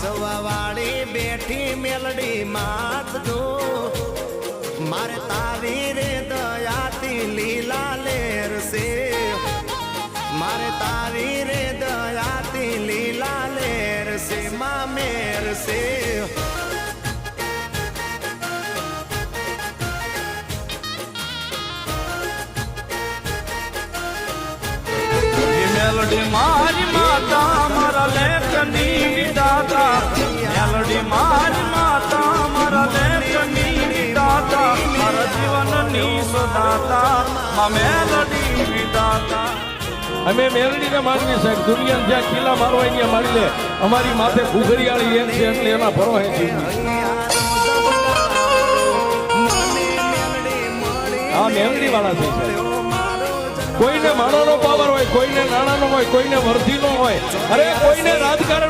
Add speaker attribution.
Speaker 1: વાંચવા વાળી બેઠી મેલડી માત જો મારે તારી રે દયાથી લીલા લેર છે મારે તારી રે દયાથી લીલા લેર છે માં મેર છે
Speaker 2: મેલડી મારી માતા મારા લેખની વિધાતા મેલડી મારી માતા મારા લેખની વિધાતા મારા જીવનની સુદાતા માં મેલડી વિધાતા
Speaker 3: અમે મેલડીને માનીએ સાહેબ દુનિયા જ્યાં કિલ્લા મારવા ત્યાં મારી લે અમારી માથે ઘૂઘરિયાળી એમ છે એટલે એના ભરવા આ મેલડી વાળા છે સાહેબ કોઈને માણાનો પાવર હોય કોઈને નાણાનો હોય કોઈને વર્ધીનો હોય અરે કોઈને રાજકારણ